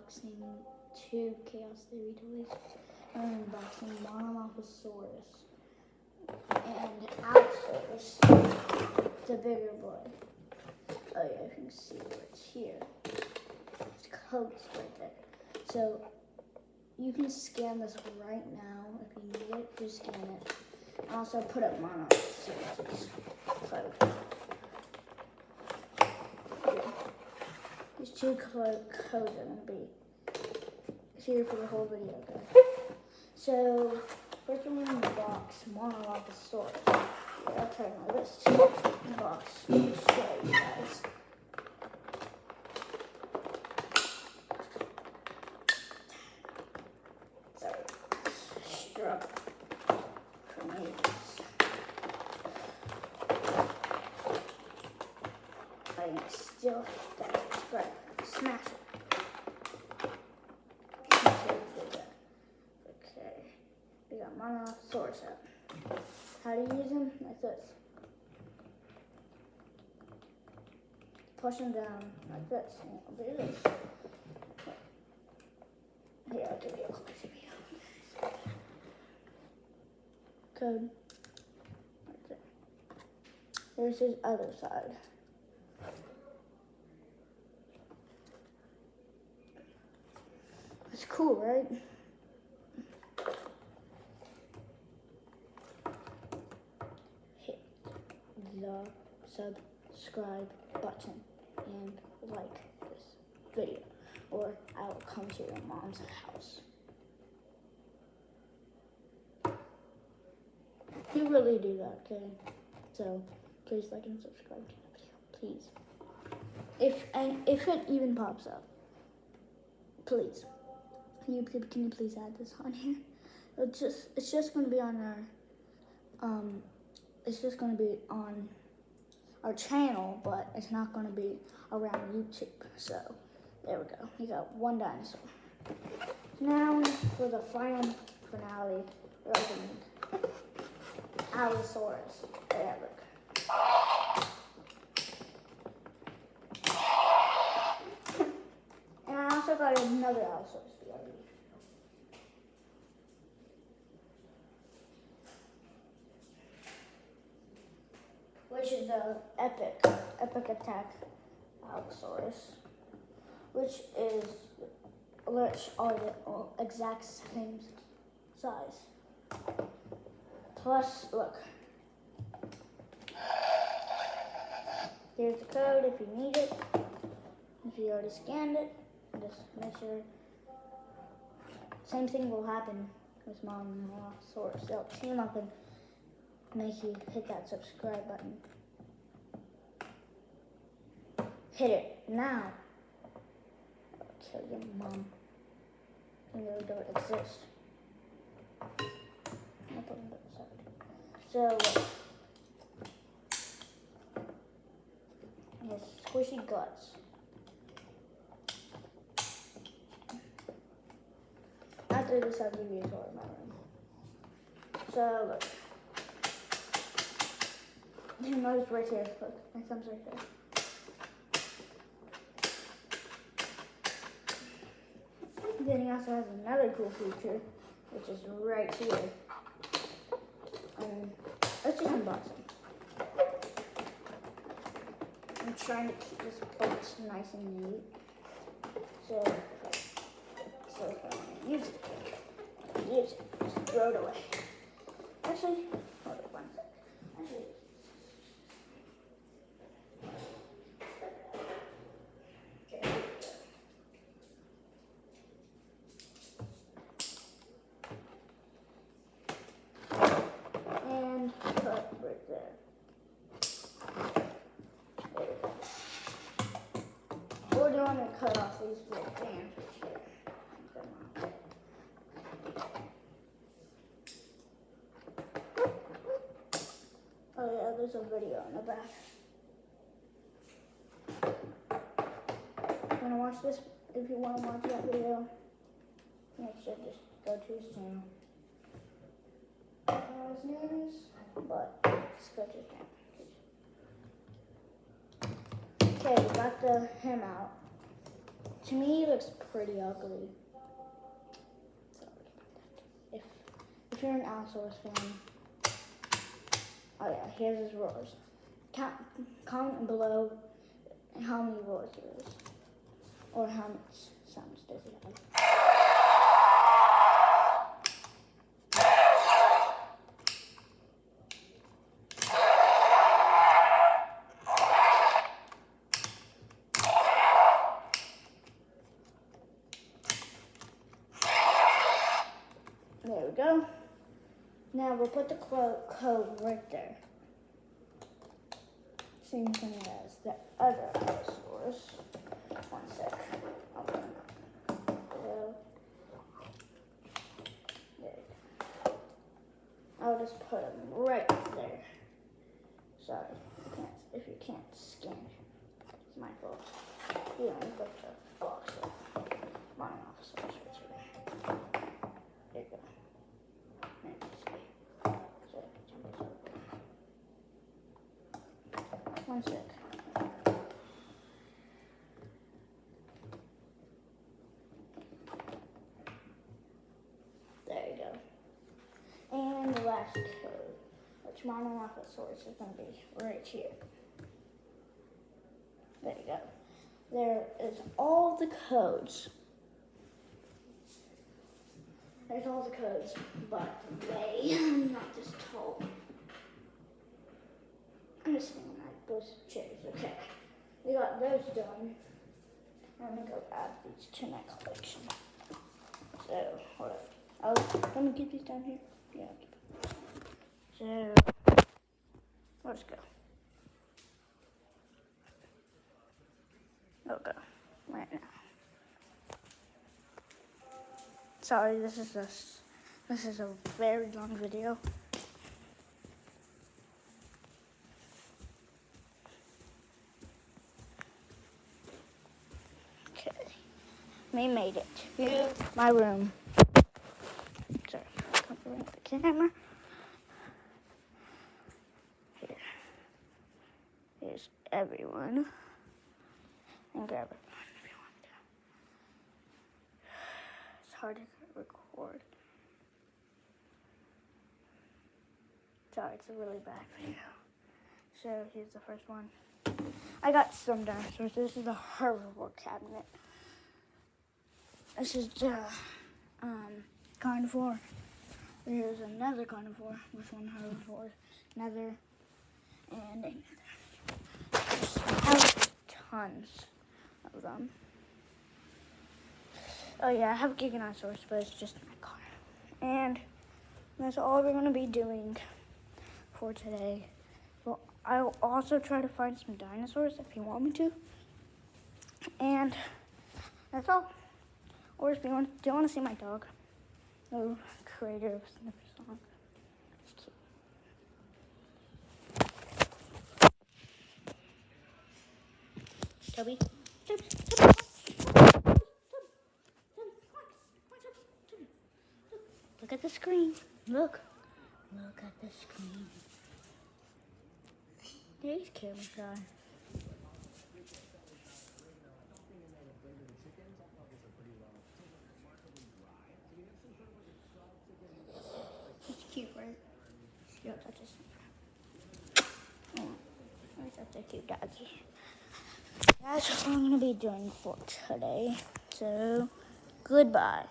unboxing 2 Chaos Theory toys. I'm unboxing Monomorphosaurus and Allosaurus, the bigger boy. Oh yeah, you can see what's here. It's coats right there. So you can scan this right now if you need it. Just scan it. And also put up Monomorphosaurus coat. These 2 codes are going to be here for the whole video, guys. So, first we're going to box Monomorphosaurus. Yeah, I'll try my best to box and show you guys. Sorry, struggle for me. I can still hit that. Right, smash it. Okay, we got Monomorphosaurus out. How do you use them? Like this. Push them down like this. And I'll do this. Here, I'll give you a closer view. Code. Like that. There's his other side. It's cool, right? Hit the subscribe button and like this video, or I will come to your mom's house. You really do that, okay? So please like and subscribe to the video, please. If it even pops up, please. Can you please add this on here? It's just going to be on our channel, but it's not going to be around YouTube. So there we go. You got 1 dinosaur. Now for the final finale, we're opening Allosaurus. There, look. And I also got another Allosaurus. Which is the epic attack Allosaurus, which are the exact same size. Plus, look, here's the code if you need it. If you already scanned it, just make sure. Same thing will happen with Monomorphosaurus. They'll team up and make you hit that subscribe button. Hit it now. I'll kill your mom. You really don't exist. I'll put them to the side. So, it has squishy guts. After this, I'll give you a tour of my room. So, look. Your nose right here. Look, my thumb's right there. Then he also has another cool feature, which is right here. Let's just unbox him. I'm trying to keep this box nice and neat. So if I want to use it, just throw it away. Actually, hold it 1 second. Actually. Right there. There we go. We're going to cut off these little fans right here. Oh yeah, there's a video in the back. If you want to watch this, if you want to watch that video, make sure to just go to his channel. His name is, but let's go to his channel. Okay, we got him out. To me, it looks pretty ugly. If you're an Allosaurus fan, oh yeah, here's his roars. Comment below how many roars there is, or how much sounds does he have. There we go. Now we'll put the code right there. Same thing as the other Allosaurus. One sec. There you go. I'll just put him right there. Sorry, if you can't scan him. It's my fault. You only put the box of Monomosaurus right here. There you go. One sec. There you go. And the last code, which Monomosaurus is going to be right here. There you go. There is all the codes. There's all the codes, but they not this tall. I'm just saying like those chairs. Okay, we got those done. I'm gonna go add these to my collection. So, hold up. Oh, let me get these down here. Yeah. So, let's go. Okay, right now. Sorry, this is a very long video. Okay, we made it to my room. Sorry, covering the camera. Here's everyone. And grab it if you want to. It's hard to record. Sorry, it's a really bad video. So here's the first one. I got some dinosaurs. This is the herbivore cabinet. This is the carnivore. There's another carnivore with one herbivore, another, and another. I have tons of them. Oh yeah, I have a Giganosaurus, but it's just in my car. And that's all we're gonna be doing for today. Well, I'll also try to find some dinosaurs if you want me to. And that's all. Or if you want, do you want to see my dog? The creator of Sniffer Song. It's cute. Toby. Look at the screen. Look at the screen. Yeah, he's camera shy. It's cute, right? You don't touch his sniffer. Oh, that's a cute doggy. That's what I'm going to be doing for today. So, goodbye.